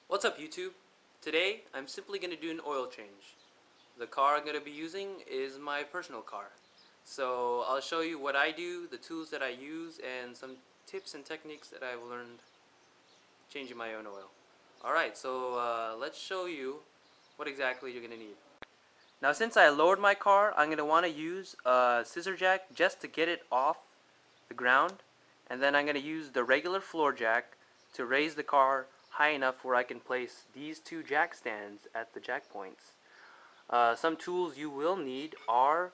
What's up YouTube? Today I'm simply going to do an oil change. The car I'm going to be using is my personal car. So I'll show you what I do, the tools that I use, and some tips and techniques that I've learned changing my own oil. Alright, so let's show you what exactly you're going to need. Now since I lowered my car, I'm going to want to use a scissor jack just to get it off the ground, and then I'm going to use the regular floor jack to raise the car high enough where I can place these two jack stands at the jack points. Some tools you will need are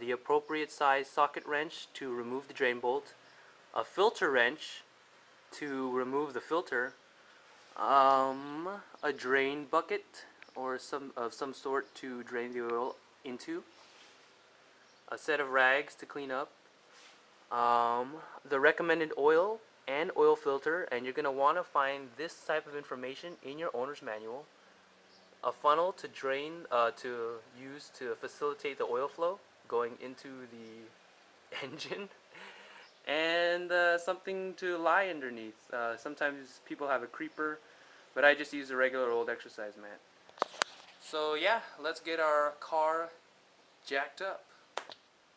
the appropriate size socket wrench to remove the drain bolt, a filter wrench to remove the filter, a drain bucket or some sort to drain the oil into, a set of rags to clean up, the recommended oil and oil filter, and you're going to want to find this type of information in your owner's manual, a funnel to drain, to use to facilitate the oil flow going into the engine, and something to lie underneath. Sometimes people have a creeper, but I just use a regular old exercise mat. So yeah, let's get our car jacked up.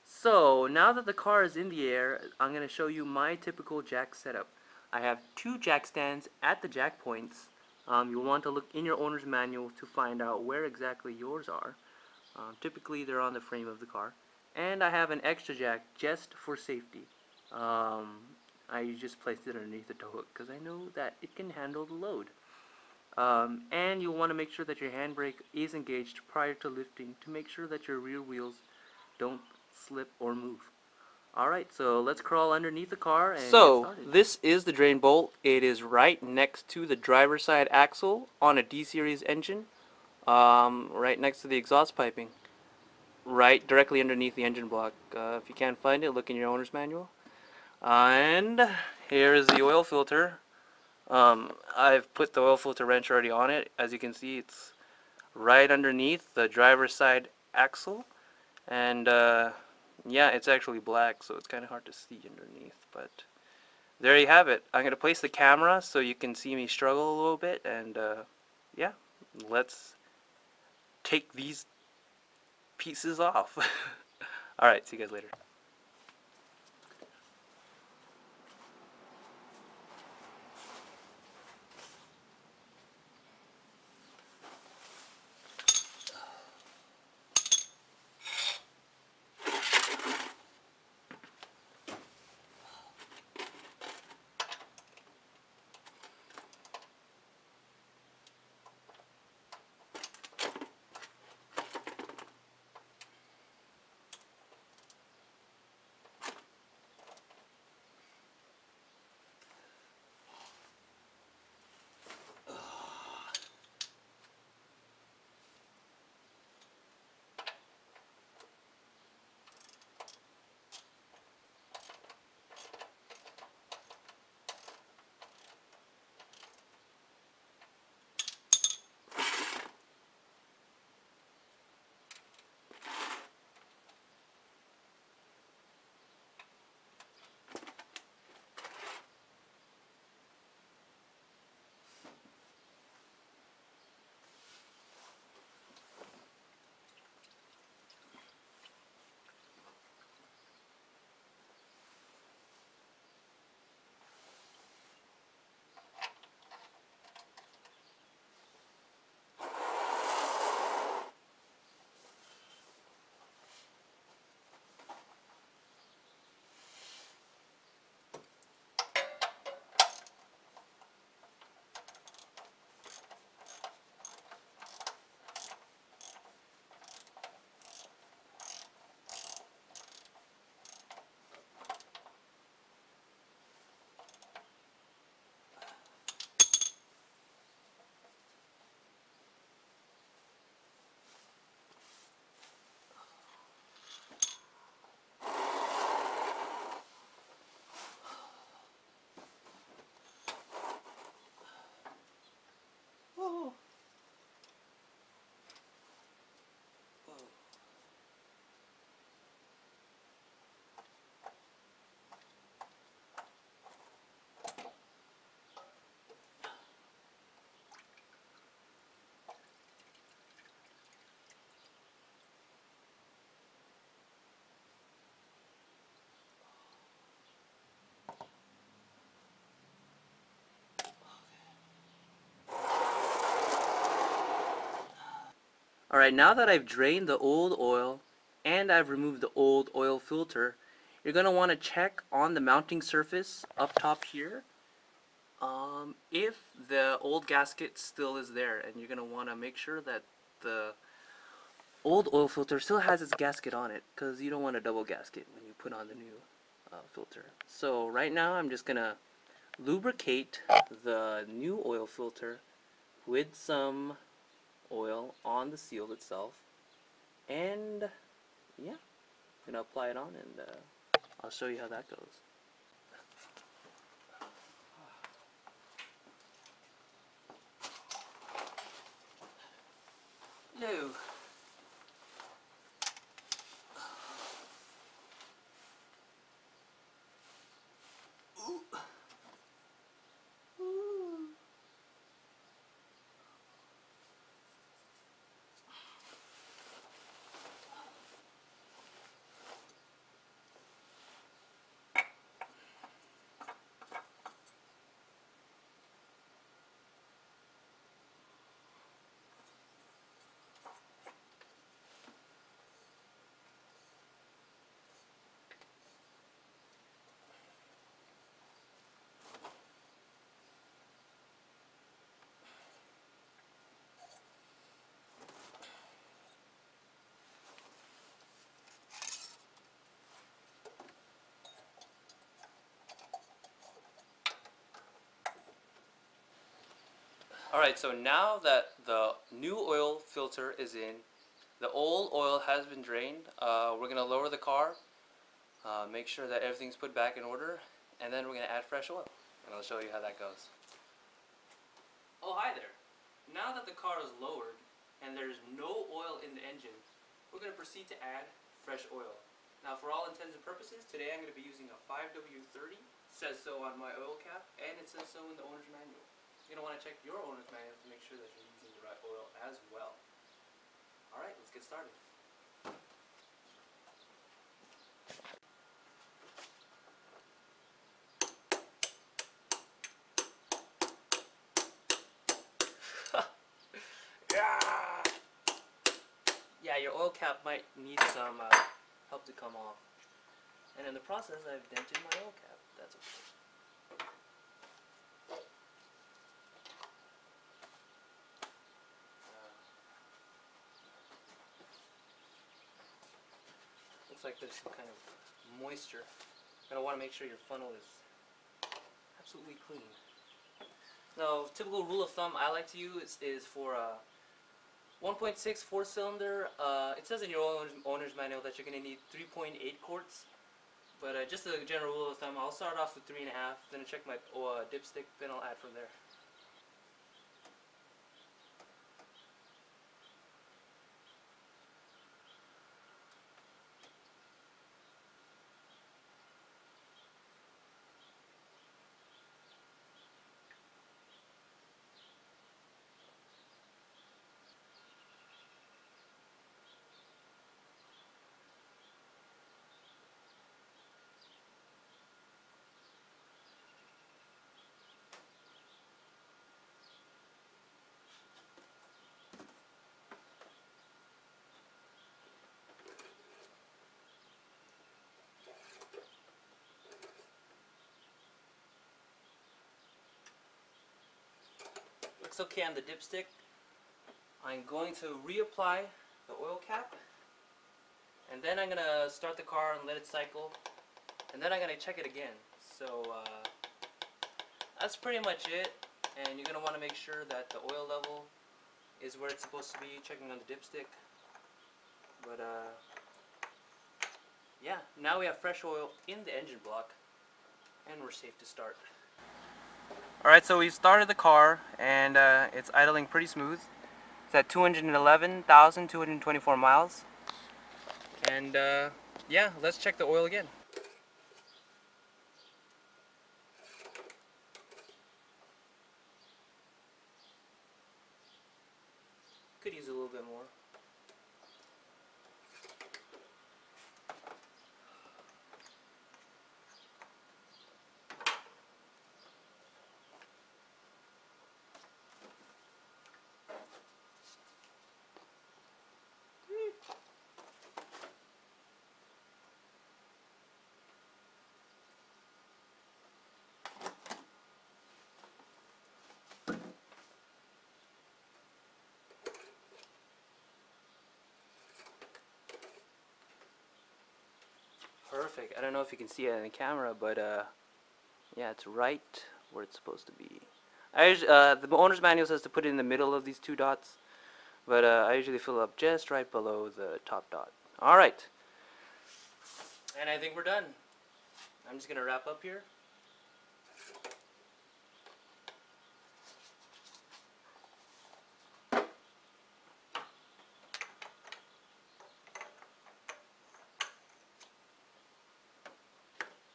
So now that the car is in the air, I'm going to show you my typical jack setup. I have two jack stands at the jack points. You'll want to look in your owner's manual to find out where exactly yours are. Typically they're on the frame of the car. And I have an extra jack just for safety. I just placed it underneath the tow hook because I know that it can handle the load. And you'll want to make sure that your handbrake is engaged prior to lifting to make sure that your rear wheels don't slip or move. Alright, so let's crawl underneath the car and get started. This is the drain bolt. It is right next to the driver's side axle on a D-series engine, right next to the exhaust piping, right directly underneath the engine block. If you can't find it, look in your owner's manual. And here is the oil filter. I've put the oil filter wrench already on it. As you can see, it's right underneath the driver's side axle, and yeah, it's actually black, so it's kind of hard to see underneath, but there you have it. I'm going to place the camera so you can see me struggle a little bit, and yeah, let's take these pieces off. Alright, see you guys later. Alright, now that I've drained the old oil and I've removed the old oil filter, you're going to want to check on the mounting surface up top here if the old gasket still is there, and you're going to want to make sure that the old oil filter still has its gasket on it, because you don't want a double gasket when you put on the new filter. So right now I'm just going to lubricate the new oil filter with some oil on the seal itself, and yeah, I'm going to apply it on, and I'll show you how that goes. No. Alright, so now that the new oil filter is in, the old oil has been drained, we're going to lower the car, make sure that everything's put back in order, and then we're going to add fresh oil. And I'll show you how that goes. Oh, hi there. Now that the car is lowered and there's no oil in the engine, we're going to proceed to add fresh oil. Now, for all intents and purposes, today I'm going to be using a 5W30. It says so on my oil cap, and it says so in the owner's manual. You're going to want to check your owner's manual to make sure that you're using the right oil as well. Alright, let's get started. Yeah, your oil cap might need some help to come off. And in the process, I've dented my oil cap. That's okay. Looks like there's some kind of moisture. You're going to want to make sure your funnel is absolutely clean. Now, typical rule of thumb I like to use is for a 1.6 4-cylinder. It says in your owner's manual that you're going to need 3.8 quarts. But just a general rule of thumb, I'll start off with 3.5, then I'll check my dipstick, then I'll add from there. Looks okay on the dipstick. I'm going to reapply the oil cap, and then I'm going to start the car and let it cycle, and then I'm going to check it again. So that's pretty much it, and you're going to want to make sure that the oil level is where it's supposed to be, checking on the dipstick. But yeah, now we have fresh oil in the engine block, and we're safe to start. Alright, so we started the car, and it's idling pretty smooth. It's at 211,224 miles. And yeah, let's check the oil again. Could use a little bit more. Perfect. I don't know if you can see it in the camera, but yeah, it's right where it's supposed to be. The owner's manual says to put it in the middle of these two dots, but I usually fill up just right below the top dot. Alright. And I think we're done. I'm just going to wrap up here.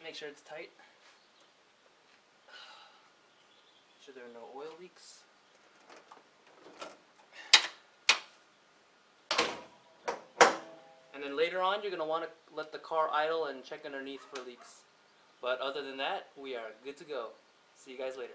Make sure it's tight. Make sure there are no oil leaks. And then later on, you're going to want to let the car idle and check underneath for leaks. But other than that, we are good to go. See you guys later.